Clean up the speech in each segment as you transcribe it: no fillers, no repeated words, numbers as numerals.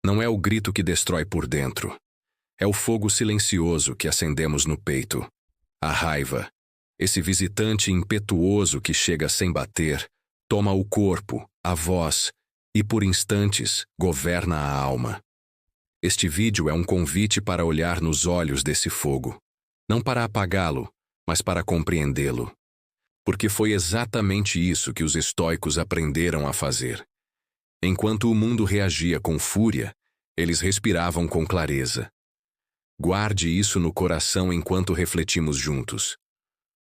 Não é o grito que destrói por dentro. É o fogo silencioso que acendemos no peito. A raiva, esse visitante impetuoso que chega sem bater, toma o corpo, a voz e, por instantes, governa a alma. Este vídeo é um convite para olhar nos olhos desse fogo. Não para apagá-lo, mas para compreendê-lo. Porque foi exatamente isso que os estoicos aprenderam a fazer. Enquanto o mundo reagia com fúria, eles respiravam com clareza. Guarde isso no coração enquanto refletimos juntos.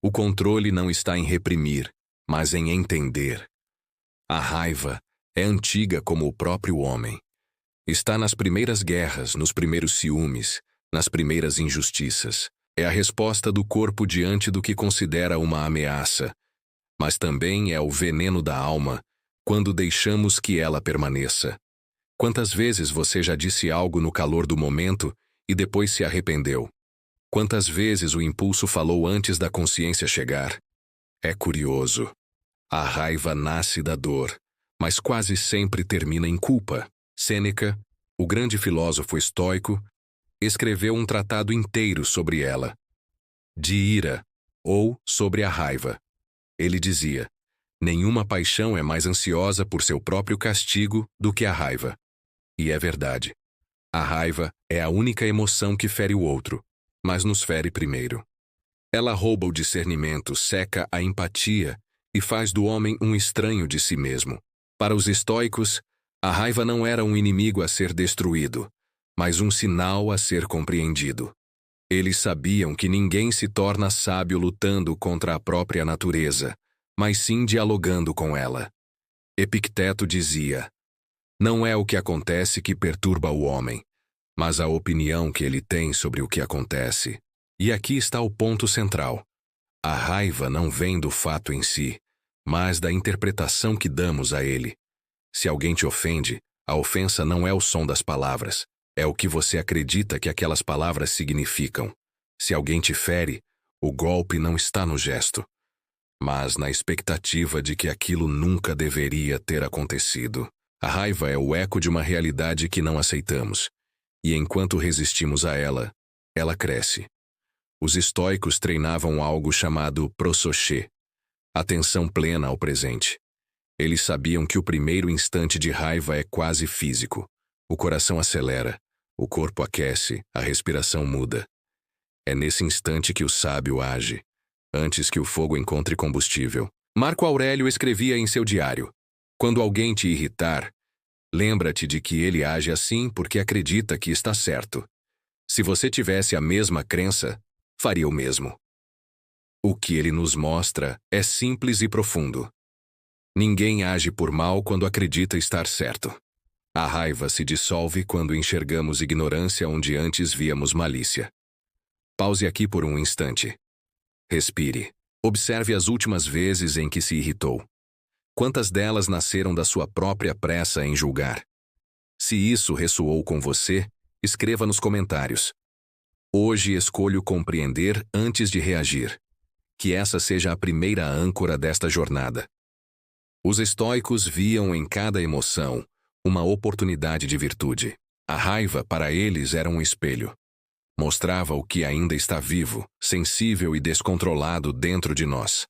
O controle não está em reprimir, mas em entender. A raiva é antiga como o próprio homem. Está nas primeiras guerras, nos primeiros ciúmes, nas primeiras injustiças. É a resposta do corpo diante do que considera uma ameaça, mas também é o veneno da alma quando deixamos que ela permaneça. Quantas vezes você já disse algo no calor do momento e depois se arrependeu? Quantas vezes o impulso falou antes da consciência chegar? É curioso. A raiva nasce da dor, mas quase sempre termina em culpa. Sêneca, o grande filósofo estoico, escreveu um tratado inteiro sobre ela. De ira, ou sobre a raiva. Ele dizia: nenhuma paixão é mais ansiosa por seu próprio castigo do que a raiva. E é verdade. A raiva é a única emoção que fere o outro, mas nos fere primeiro. Ela rouba o discernimento, seca a empatia e faz do homem um estranho de si mesmo. Para os estoicos, a raiva não era um inimigo a ser destruído, mas um sinal a ser compreendido. Eles sabiam que ninguém se torna sábio lutando contra a própria natureza, mas sim dialogando com ela. Epicteto dizia: não é o que acontece que perturba o homem, mas a opinião que ele tem sobre o que acontece. E aqui está o ponto central. A raiva não vem do fato em si, mas da interpretação que damos a ele. Se alguém te ofende, a ofensa não é o som das palavras, é o que você acredita que aquelas palavras significam. Se alguém te fere, o golpe não está no gesto, mas na expectativa de que aquilo nunca deveria ter acontecido. A raiva é o eco de uma realidade que não aceitamos, e enquanto resistimos a ela, ela cresce. Os estoicos treinavam algo chamado prosoché, atenção plena ao presente. Eles sabiam que o primeiro instante de raiva é quase físico. O coração acelera, o corpo aquece, a respiração muda. É nesse instante que o sábio age, antes que o fogo encontre combustível. Marco Aurélio escrevia em seu diário: quando alguém te irritar, lembra-te de que ele age assim porque acredita que está certo. Se você tivesse a mesma crença, faria o mesmo. O que ele nos mostra é simples e profundo. Ninguém age por mal quando acredita estar certo. A raiva se dissolve quando enxergamos ignorância onde antes víamos malícia. Pause aqui por um instante. Respire. Observe as últimas vezes em que se irritou. Quantas delas nasceram da sua própria pressa em julgar? Se isso ressoou com você, escreva nos comentários. Hoje escolho compreender antes de reagir. Que essa seja a primeira âncora desta jornada. Os estoicos viam em cada emoção uma oportunidade de virtude. A raiva, para eles, era um espelho. Mostrava o que ainda está vivo, sensível e descontrolado dentro de nós.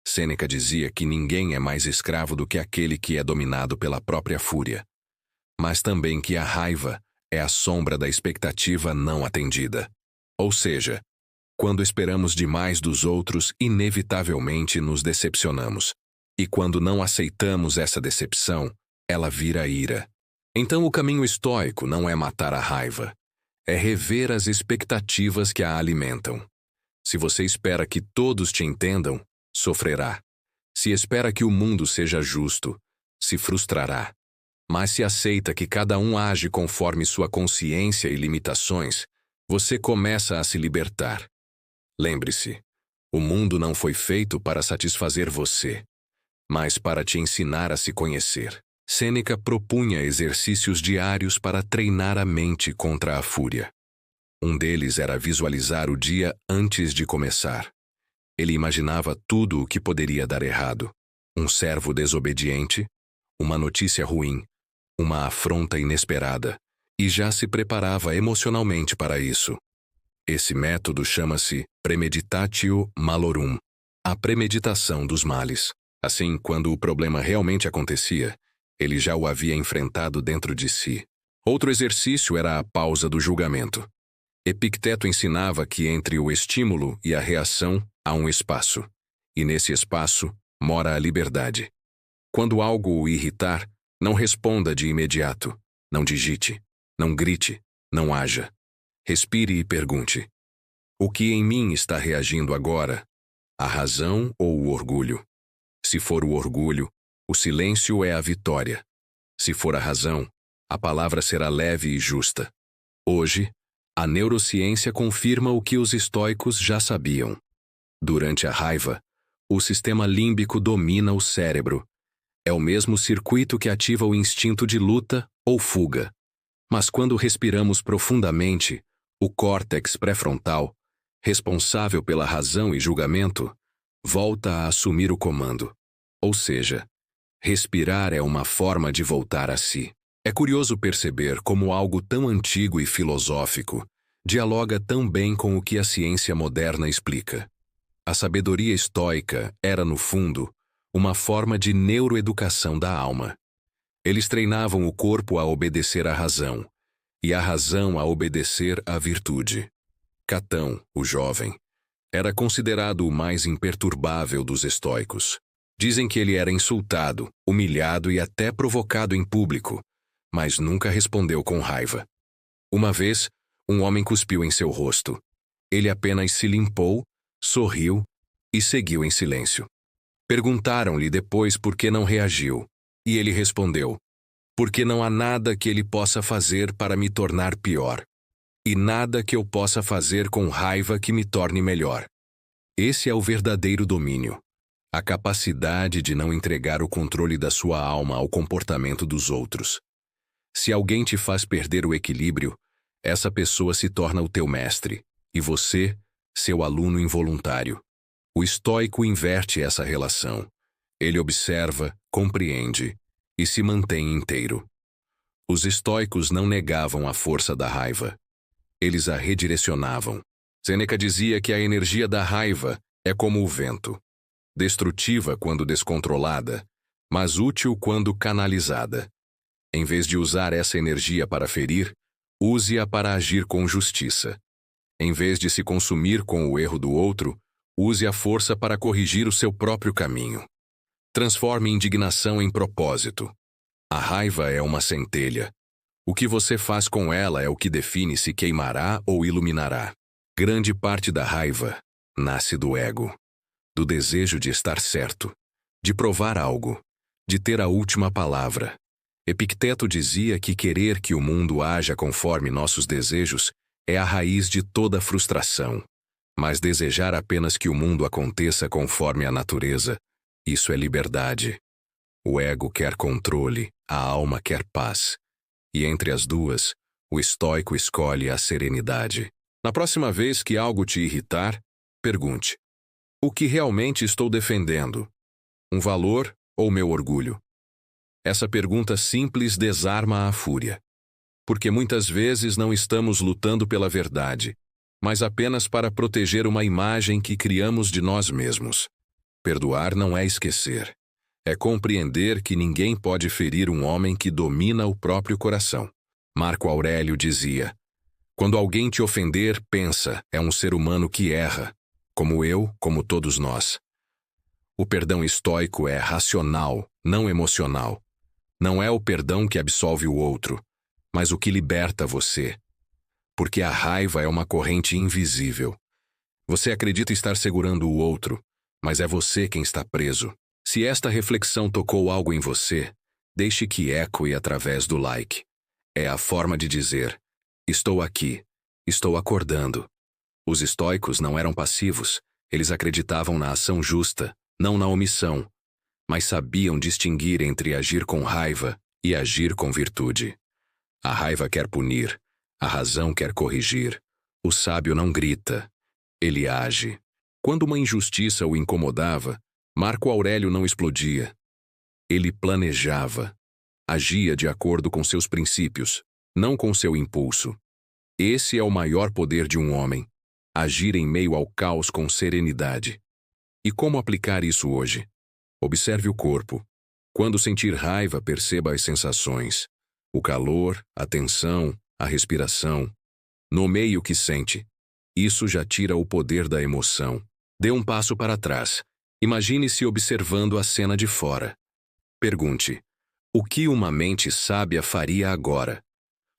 Sêneca dizia que ninguém é mais escravo do que aquele que é dominado pela própria fúria, mas também que a raiva é a sombra da expectativa não atendida. Ou seja, quando esperamos demais dos outros, inevitavelmente nos decepcionamos. E quando não aceitamos essa decepção, ela vira ira. Então o caminho estoico não é matar a raiva, é rever as expectativas que a alimentam. Se você espera que todos te entendam, sofrerá. Se espera que o mundo seja justo, se frustrará. Mas se aceita que cada um age conforme sua consciência e limitações, você começa a se libertar. Lembre-se, o mundo não foi feito para satisfazer você, mas para te ensinar a se conhecer. Sêneca propunha exercícios diários para treinar a mente contra a fúria. Um deles era visualizar o dia antes de começar. Ele imaginava tudo o que poderia dar errado. Um servo desobediente, uma notícia ruim, uma afronta inesperada, e já se preparava emocionalmente para isso. Esse método chama-se premeditatio malorum, a premeditação dos males. Assim, quando o problema realmente acontecia, ele já o havia enfrentado dentro de si. Outro exercício era a pausa do julgamento. Epicteto ensinava que entre o estímulo e a reação há um espaço, e nesse espaço mora a liberdade. Quando algo o irritar, não responda de imediato, não digite, não grite, não haja. Respire e pergunte: o que em mim está reagindo agora? A razão ou o orgulho? Se for o orgulho, o silêncio é a vitória. Se for a razão, a palavra será leve e justa. Hoje, a neurociência confirma o que os estoicos já sabiam. Durante a raiva, o sistema límbico domina o cérebro. É o mesmo circuito que ativa o instinto de luta ou fuga. Mas quando respiramos profundamente, o córtex pré-frontal, responsável pela razão e julgamento, volta a assumir o comando. Ou seja, respirar é uma forma de voltar a si. É curioso perceber como algo tão antigo e filosófico dialoga tão bem com o que a ciência moderna explica. A sabedoria estoica era, no fundo, uma forma de neuroeducação da alma. Eles treinavam o corpo a obedecer à razão, e a razão a obedecer à virtude. Catão, o jovem, era considerado o mais imperturbável dos estoicos. Dizem que ele era insultado, humilhado e até provocado em público, mas nunca respondeu com raiva. Uma vez, um homem cuspiu em seu rosto. Ele apenas se limpou, sorriu e seguiu em silêncio. Perguntaram-lhe depois por que não reagiu, e ele respondeu: porque não há nada que ele possa fazer para me tornar pior, e nada que eu possa fazer com raiva que me torne melhor. Esse é o verdadeiro domínio, a capacidade de não entregar o controle da sua alma ao comportamento dos outros. Se alguém te faz perder o equilíbrio, essa pessoa se torna o teu mestre, e você, seu aluno involuntário. O estoico inverte essa relação. Ele observa, compreende e se mantém inteiro. Os estoicos não negavam a força da raiva. Eles a redirecionavam. Sêneca dizia que a energia da raiva é como o vento, destrutiva quando descontrolada, mas útil quando canalizada. Em vez de usar essa energia para ferir, use-a para agir com justiça. Em vez de se consumir com o erro do outro, use a força para corrigir o seu próprio caminho. Transforme indignação em propósito. A raiva é uma centelha. O que você faz com ela é o que define se queimará ou iluminará. Grande parte da raiva nasce do ego, do desejo de estar certo, de provar algo, de ter a última palavra. Epicteto dizia que querer que o mundo haja conforme nossos desejos é a raiz de toda frustração. Mas desejar apenas que o mundo aconteça conforme a natureza, isso é liberdade. O ego quer controle, a alma quer paz. E entre as duas, o estoico escolhe a serenidade. Na próxima vez que algo te irritar, pergunte: o que realmente estou defendendo? Um valor ou meu orgulho? Essa pergunta simples desarma a fúria. Porque muitas vezes não estamos lutando pela verdade, mas apenas para proteger uma imagem que criamos de nós mesmos. Perdoar não é esquecer. É compreender que ninguém pode ferir um homem que domina o próprio coração. Marco Aurélio dizia: quando alguém te ofender, pensa, é um ser humano que erra, como eu, como todos nós. O perdão estoico é racional, não emocional. Não é o perdão que absolve o outro, mas o que liberta você. Porque a raiva é uma corrente invisível. Você acredita estar segurando o outro, mas é você quem está preso. Se esta reflexão tocou algo em você, deixe que ecoe através do like. É a forma de dizer: estou aqui, estou acordando. Os estoicos não eram passivos, eles acreditavam na ação justa, não na omissão, mas sabiam distinguir entre agir com raiva e agir com virtude. A raiva quer punir, a razão quer corrigir. O sábio não grita, ele age. Quando uma injustiça o incomodava, Marco Aurélio não explodia. Ele planejava. Agia de acordo com seus princípios, não com seu impulso. Esse é o maior poder de um homem: agir em meio ao caos com serenidade. E como aplicar isso hoje? Observe o corpo. Quando sentir raiva, perceba as sensações: o calor, a tensão, a respiração. Nomeie o que sente. Isso já tira o poder da emoção. Dê um passo para trás. Imagine-se observando a cena de fora. Pergunte: o que uma mente sábia faria agora?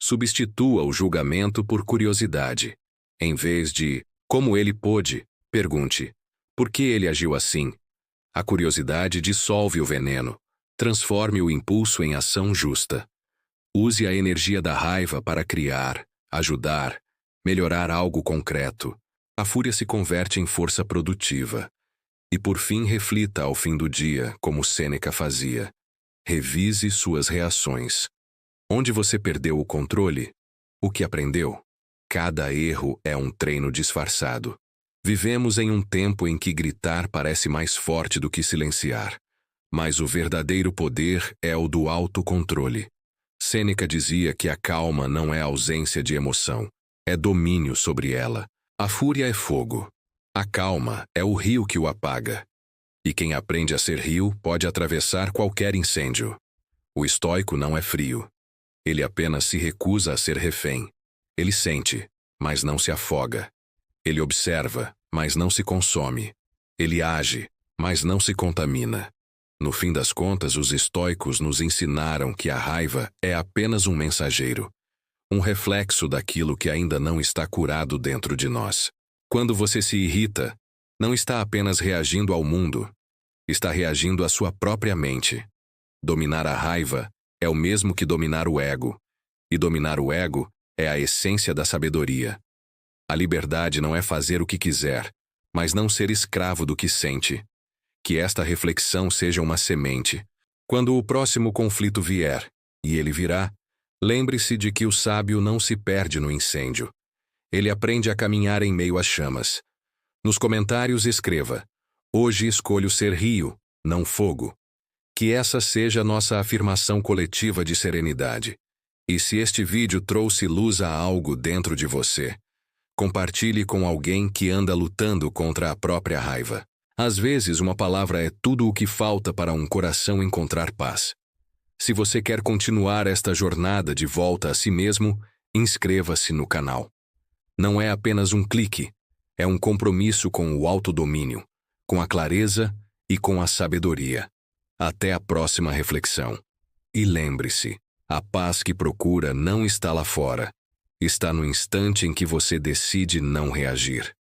Substitua o julgamento por curiosidade. Em vez de como ele pôde, pergunte: por que ele agiu assim? A curiosidade dissolve o veneno. Transforme o impulso em ação justa. Use a energia da raiva para criar, ajudar, melhorar algo concreto. A fúria se converte em força produtiva. E por fim, reflita ao fim do dia, como Sêneca fazia. Revise suas reações. Onde você perdeu o controle? O que aprendeu? Cada erro é um treino disfarçado. Vivemos em um tempo em que gritar parece mais forte do que silenciar. Mas o verdadeiro poder é o do autocontrole. Sêneca dizia que a calma não é ausência de emoção, é domínio sobre ela. A fúria é fogo. A calma é o rio que o apaga. E quem aprende a ser rio pode atravessar qualquer incêndio. O estoico não é frio. Ele apenas se recusa a ser refém. Ele sente, mas não se afoga. Ele observa, mas não se consome. Ele age, mas não se contamina. No fim das contas, os estoicos nos ensinaram que a raiva é apenas um mensageiro, um reflexo daquilo que ainda não está curado dentro de nós. Quando você se irrita, não está apenas reagindo ao mundo, está reagindo à sua própria mente. Dominar a raiva é o mesmo que dominar o ego, e dominar o ego é a essência da sabedoria. A liberdade não é fazer o que quiser, mas não ser escravo do que sente. Que esta reflexão seja uma semente. Quando o próximo conflito vier, e ele virá, lembre-se de que o sábio não se perde no incêndio. Ele aprende a caminhar em meio às chamas. Nos comentários escreva: hoje escolho ser rio, não fogo. Que essa seja a nossa afirmação coletiva de serenidade. E se este vídeo trouxe luz a algo dentro de você, compartilhe com alguém que anda lutando contra a própria raiva. Às vezes, uma palavra é tudo o que falta para um coração encontrar paz. Se você quer continuar esta jornada de volta a si mesmo, inscreva-se no canal. Não é apenas um clique, é um compromisso com o autodomínio, com a clareza e com a sabedoria. Até a próxima reflexão. E lembre-se, a paz que procura não está lá fora, está no instante em que você decide não reagir.